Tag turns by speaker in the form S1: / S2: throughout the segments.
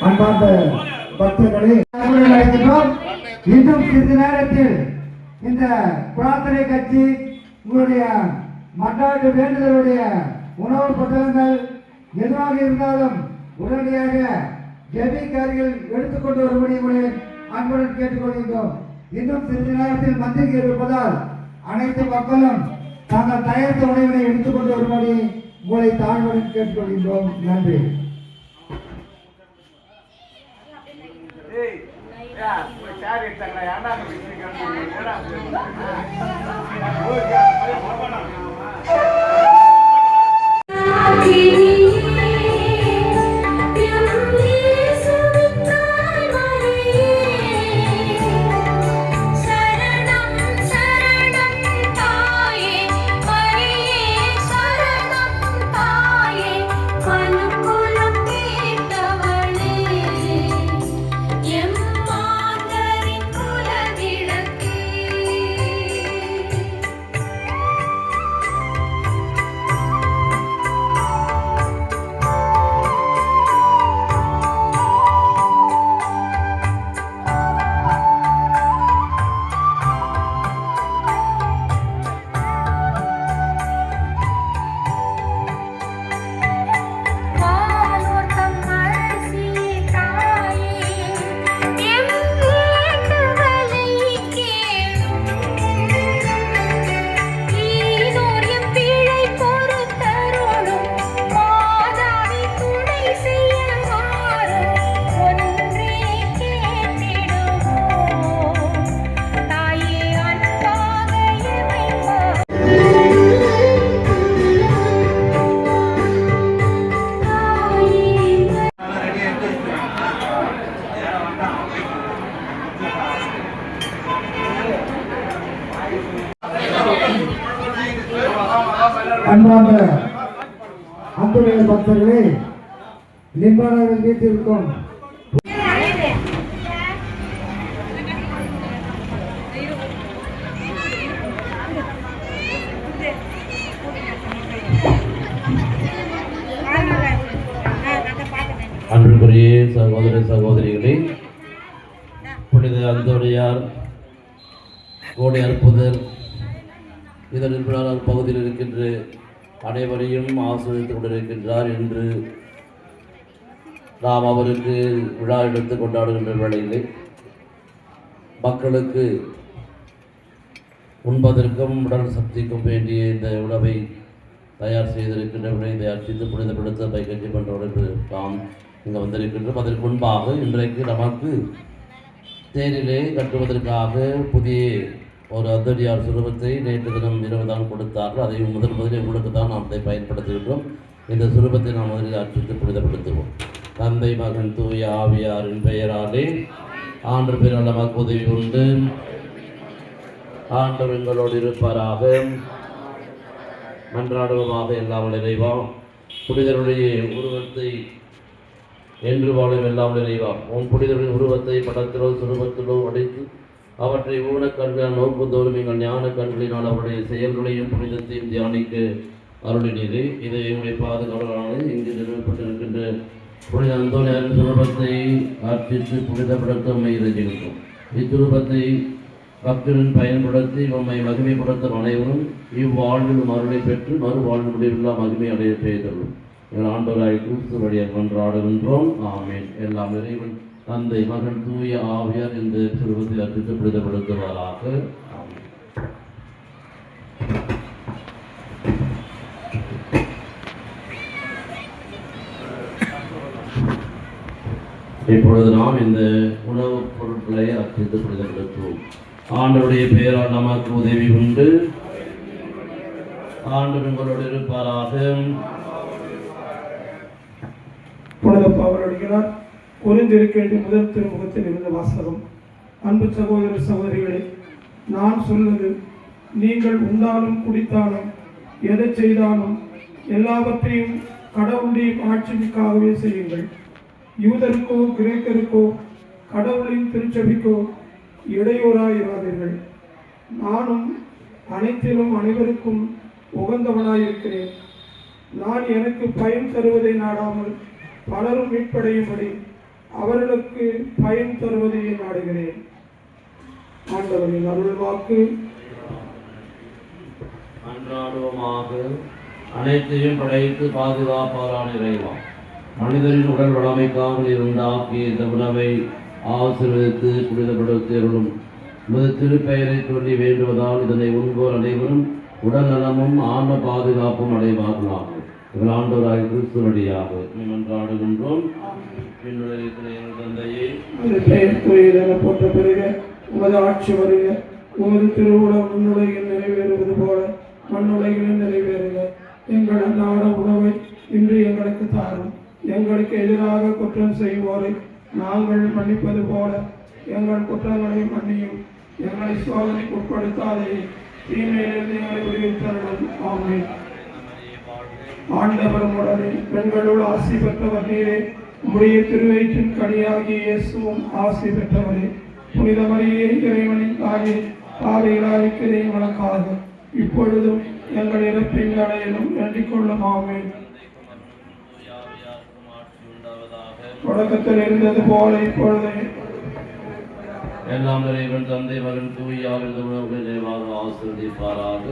S1: அன்பார்ந்த பக்தர்களே, இன்னும் சிறிது நேரத்தில் இந்த பிரார்த்தனை கட்சி உங்களுடைய மன்றாட்டு வேண்டுதலுடைய உணவு பட்டலங்கள் எதுவாக இருந்தாலும் உடனடியாக ஜெபிக்காரிகள் எடுத்துக்கொண்டு வரும்படி உங்களை அன்புடன் கேட்டுக்கொள்கின்றோம். இன்னும் சிறிது நேரத்தில் மந்திரிக்கு இருப்பதால் அனைத்து மக்களும் தாங்கள் தயாரித்த உணவினை எடுத்துக்கொண்டு வரும்படி உங்களை தாழ்வுடன் கேட்டுக்கொள்கின்றோம். நன்றி. அன்பார்ந்த அன்புடைய பக்தர்களே, நிர்வாணர்கள் வீட்டிற்கும்
S2: அன்புக்குரிய சகோதர சகோதரிகளே, புனித அந்தோனியார் கோடை அற்புதர் இதன் நிர்வாக பகுதியில் இருக்கின்ற அனைவரையும் ஆசிரியத்துக் கொண்டிருக்கின்றார் என்று நாம் அவருக்கு விழா எடுத்து கொண்டாடுகின்ற வேளையிலே மக்களுக்கு உண்பதற்கும் உடல் சக்திக்கும் வேண்டிய இந்த உணவை தயார் செய்திருக்கின்ற விளைவை அர்ச்சித்து புனிதப்படுத்த பைக்கஞ்சி பண்றோடு நாம் இங்கே வந்திருக்கின்றோம். அதற்கு முன்பாக இன்றைக்கு நமக்கு தேரிலே கட்டுவதற்காக புதிய ஒரு அந்தோனியார் சுரூபத்தை நேற்று தினம் இரவு தான் கொடுத்தார்கள். அதை முதலில் உங்களுக்கு தான் நாம் அதை பயன்படுத்தியிருக்கிறோம். இந்த சுரூபத்தை நாம் முதலில் அர்ச்சித்து புனிதப்படுத்துவோம். தந்தை மகன் தூய ஆவியாரின் பெயராலே ஆண்டு பேரால் நமக்கு உதவி உண்டு. ஆண்டவர் எங்களோடு இருப்பாராக. மன்றாடுவமாக எல்லாம் நிறைவா புனிதருடைய உருவத்தை என்று வாழும் எல்லாம் நிறைவா உன் புனிதருடைய உருவத்தை படத்திலோ சுரூபத்திலோ அடைத்து அவற்றை ஊனக்கண்களால் நோக்குந்தோறும் எங்கள் ஞான கண்களினால் அவருடைய செயல்களையும் புனிதத்தையும் தியானிக்க அருளினீரே. இதை எங்களுடைய பாதுகாவலான இங்கு நிறுவப்பட்டிருக்கின்ற புனித அந்தோனியாரின் சுரூபத்தை அர்ச்சித்து புனிதப்படுத்த முயற்சிக்கின்றோம். இச்சுரூபத்தை பக்தரின் பயன்படுத்தி உண்மை மகிமைப்படுத்தும் அனைவரும் இவ்வாழ்விலும் அருளை பெற்று மறுவாழ்வு முடிவில்லா மகிமை அடைய செய்துள்ளோம். எங்கள் ஆண்டவராய் கிறிஸ்து வழியாக கொண்டாடுகின்றோம். ஆமேன். எல்லாம் இறைவன் தந்தை மகன் தூய ஆவியார் இந்த சுரூபத்தை அர்ச்சித்து புனிதப்படுத்துவாராக. இப்பொழுது நாம் இந்த உணவுப் பொருட்களை அர்ச்சித்து புனிதப்படுத்துவோம். ஆண்டவருடைய பெயரால் நமக்கு உதவி உண்டு. ஆண்டவர் உங்களோடு இருப்பாராக.
S3: புனித பவுலடிகளார் கொரிந்தியருக்கு முதல் திருமுகத்தில் இருந்த வாசகம். அன்பு சகோதர சகோதரிகளே, நான் சொல்வது நீங்கள் உண்டாலும் குடித்தாலும் எதை செய்தாலும் எல்லாவற்றையும் கடவுளுடைய ஆட்சிக்காகவே செய்யுங்கள். யூதருக்கோ கிரேக்கருக்கோ கடவுளின் திருச்சபைக்கோ இடையூறாயிராதீர்கள். நானும் அனைத்திலும் அனைவருக்கும் உகந்தவனாயிருக்கிறேன். நான் எனக்கு பயன் தருவதை நாடாமல் பலரும் மீட்படையும்படி அவர்களுக்கு பயன் தருவதையே நாடுகிறேன். ஆண்டவரின் அருள்வாக்கு.
S2: அன்றாடுவமாக. அனைத்தையும் படைத்து பாதுகாப்பாரான இறைவா, மனிதரின் உடல் வளமைக்காமல் இருந்தாக்கி இந்த உணவை ஆசீர்வதித்து புனிதப்படுத்தியருளும். உமது திருப்பெயரை சொல்லி வேண்டுவதால் இதனை உண்போர் அனைவரும் உடல் நலமும் ஆன்ம பாதுகாப்பும் அடைவார்களாக. இவர் ஆண்டவராய் கிறிஸ்து வழியாக மன்றாடுகின்றோம். எங்கள் தந்தையே,
S3: போட்ட பிறகு உமது ஆட்சி வருக. உமது திருவுளம் முன்னுலகில் நிறைவேறுவது போல மண்ணுலகிலும் நிறைவேறுக. எங்கள் அன்றாட உணவை இன்று எங்களுக்கு தாரும். எங்களுக்கு எதிராக குற்றம் செய்வோரை நாங்கள் மன்னிப்பது போல எங்கள் குற்றங்களை மன்னியும். எங்களை சோதனைக்கு உட்படுத்தாதே, தீமையிலிருந்து எங்களை விடுவித்தருளும். ஆமென். ஆண்டவரும் உடனே பெண்களுள் ஆசி பெற்றவர் நீரே. உம்முடைய திருவயிற்றின் கனியாகிய இயேசுவும் ஆசி பெற்றவரே. புனித மரியே, இறைவனின் தாயே, பாவிகளாயிருக்கிற எங்களுக்காக இப்பொழுதும் எங்கள் இறப்பின் வேளையிலும் வேண்டிக் கொள்ளும். ஆமென். தொடக்கத்தில் இருந்தது போல இப்பொழுது
S2: எல்லாம் இறைவன் தந்தை மகன் தூயாவின் உணவுகளை நிறைவாக ஆசீர்வதிப்பாராக.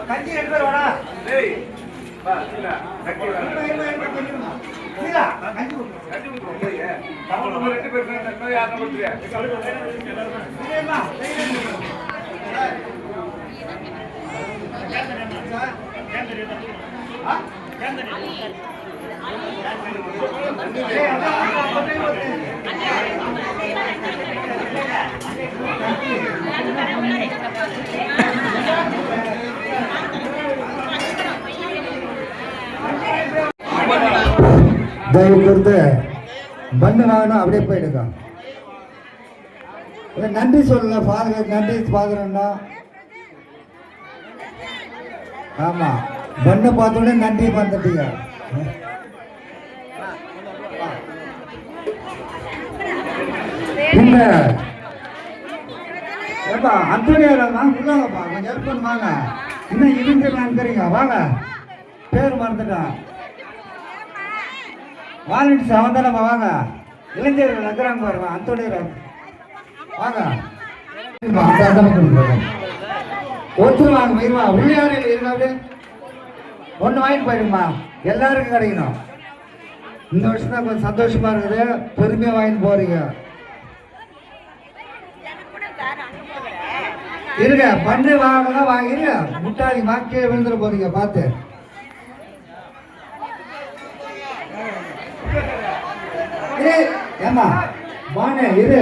S1: கஞ்சி எடுத்து வரா. தயவு கூர்ந்து பண்ணு வாங்கணும், அப்படியே போயிடுங்க. நன்றி சொல்லுங்க ஃபாதர், நன்றி ஃபாதர்னா. ஆமா, பண்ணு பார்த்தோன்னே நன்றி வந்துட்டீங்க. இந்த ஏப்பா அந்தோனியாரம்மா உள்ளாங்கப்பா, கொஞ்சம் ஹெல்ப் பண்ணு வாங்க. இன்னும் இருந்து நினைக்கிறீங்க வாங்க. பேர் மறந்துட்டான். வாலண்டியர்ஸ் அவன் தானே வாங்க. இளைஞர்கள் நகராங்க பாருங்க. அந்தோனியார் வாங்க. ஒருத்தர் வாங்க மயிருவா. உள்ளே யாரும் இருக்காது. ஒன்று வாங்கிட்டு போயிடுமா, எல்லாருக்கும் கிடைக்கணும். இந்த வருஷம் தான் கொஞ்சம் சந்தோஷமா இருக்குது. பெருமையாக வாங்கிட்டு போறீங்க. இருங்க, பண்ணு வாங்கலாம் வாங்கிருங்க. முட்டாளி வாக்கிய விழுந்துட போறீங்க பார்த்து. ஏமா வாங்க இரு,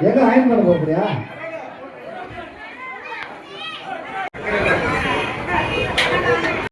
S1: எங்க வாங்கி பண்ண போறியா?